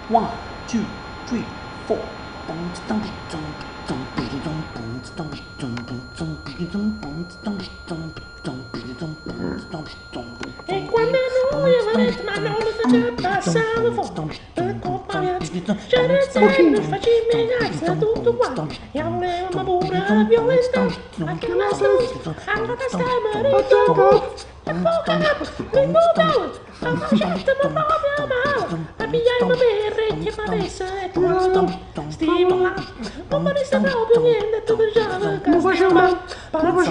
1, 2, 3, 4. E quando noi avrete ma non già passavo fuori accompagnati già nel tempo facciamo ragazza tutto quanto e volevo una pura violenta anche la storia allora stiamo ridendo e poca rimbombavo la facetta ma proprio male abbiamo berrecchie ma adesso è tutto stimola non mi resta proprio niente tu già la casa ma pazza